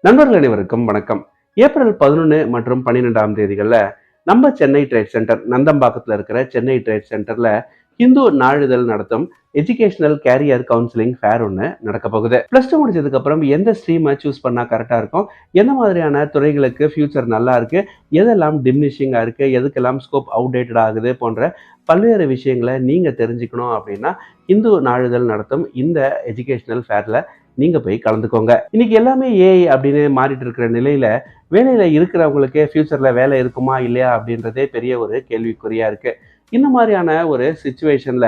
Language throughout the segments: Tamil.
நண்பர்கள் அனைவருக்கும் வணக்கம். ஏப்ரல் 11 மற்றும் 12ஆம் தேதிகள்ல நம்ம சென்னை ட்ரேட் சென்டர் நந்தம்பாக்கத்துல இருக்கிற சென்னை ட்ரேட் சென்டர்ல ஹிந்து நாளிதழ் நடத்தும் எஜுகேஷனல் கேரியர் கவுன்சிலிங் ஃபேர் ஒன்று நடக்க போகுது. பிளஸ் டூ முடிச்சதுக்கு அப்புறம் எந்த ஸ்ட்ரீமை சூஸ் பண்ணா கரெக்டா இருக்கும், எந்த மாதிரியான துறைகளுக்கு ஃபியூச்சர் நல்லா இருக்கு, எதெல்லாம் டிமினிஷிங்கா இருக்கு, எதுக்கெல்லாம் ஸ்கோப் அவுடேட்டட் ஆகுது போன்ற பல்வேறு விஷயங்களை நீங்க தெரிஞ்சுக்கணும் அப்படின்னா இந்து நாளிதழ் நடத்தும் இந்த எஜுகேஷனல் ஃபேர்ல நீங்க போய் கலந்துக்கோங்க. இன்னைக்கு எல்லாமே ஏஐ அப்படின்னு மாறிட்டு இருக்கிற நிலையில வேலையில இருக்கிறவங்களுக்கு ஃபியூச்சர்ல வேலை இருக்குமா இல்லையா அப்படின்றதே பெரிய ஒரு கேள்விக்குறியா இருக்கு. இந்த மாதிரியான ஒரு சுச்சுவேஷன்ல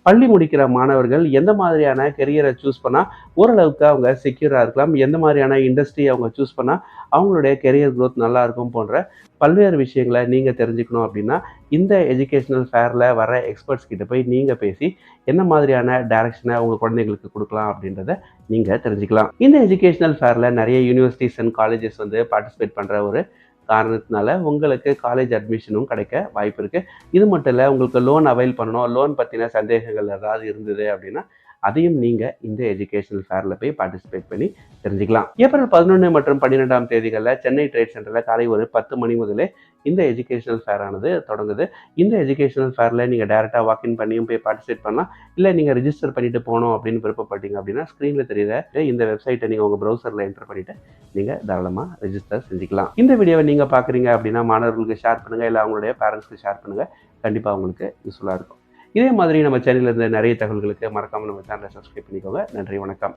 பள்ளி முடிக்கிற மாணவர்கள் எந்த மாதிரியான கெரியரை சூஸ் பண்ணா ஓரளவுக்கு அவங்க செக்யூரா இருக்கலாம், எந்த மாதிரியான இண்டஸ்ட்ரி அவங்க சூஸ் பண்ணா அவங்களுடைய கெரியர் growth நல்லா இருக்கும் போன்ற பல்வேறு விஷயங்களை நீங்க தெரிஞ்சுக்கணும் அப்படின்னா இந்த எஜுகேஷனல் ஃபேர்ல வர எக்ஸ்பர்ட்ஸ் கிட்ட போய் நீங்க பேசி என்ன மாதிரியான டைரக்ஷனை உங்க குழந்தைங்களுக்கு கொடுக்கலாம் அப்படின்றத நீங்க தெரிஞ்சுக்கலாம். இந்த எஜுகேஷனல் ஃபேர்ல நிறைய யூனிவர்சிட்டிஸ் அண்ட் காலேஜஸ் வந்து பார்ட்டிசிபேட் பண்ற ஒரு காரணத்தினால உங்களுக்கு காலேஜ் அட்மிஷனும் கிடைக்க வாய்ப்பு இருக்கு. இது மட்டும் இல்லை, உங்களுக்கு லோன் அவைல் பண்ணணும், லோன் பற்றின சந்தேகங்கள் ஏதாவது இருந்தது அப்படின்னா அதையும் நீங்கள் இந்த எஜுகேஷனல் ஃபேரில் போய் பார்ட்டிசிபேட் பண்ணி தெரிஞ்சுக்கலாம். ஏப்ரல் 11 மற்றும் 12ஆம் தேதிகளில் சென்னை ட்ரேட் சென்டரில் காலை ஒரு 10 மணி முதலே இந்த எஜுகேஷனல் ஃபேர் ஆனது தொடங்குது. இந்த எஜுகேஷனல் ஃபேரில் நீங்கள் டேரெக்டாக வாக்இன் பண்ணியும் போய் பார்ட்டிசிபேட் பண்ணலாம். இல்லை நீங்கள் ரிஜிஸ்டர் பண்ணிட்டு போகணும் அப்படின்னு விருப்பப்பட்டீங்க அப்படின்னா ஸ்க்ரீனில் தெரியுற இந்த வெப்சைட்டை நீங்கள் உங்கள் ப்ரௌசரில் என்டர் பண்ணிவிட்டு நீங்கள் தாராளமாக ரெஜிஸ்டர் செஞ்சுக்கலாம். இந்த வீடியோவை நீங்கள் பார்க்குறீங்க அப்படின்னா மாணவர்களுக்கு ஷேர் பண்ணுங்கள், இல்லை அவங்களுடைய பேரண்ட்ஸ்க்கு ஷேர் பண்ணுங்கள். கண்டிப்பாக உங்களுக்கு யூஸ்ஃபுல்லாக இருக்கும். இதே மாதிரி நம்ம சேனலில் இருந்த நிறைய தகவல்களுக்கு மறக்காமல் நம்ம சேனலை சப்ஸ்கிரைப் பண்ணிக்கோங்க. நன்றி, வணக்கம்.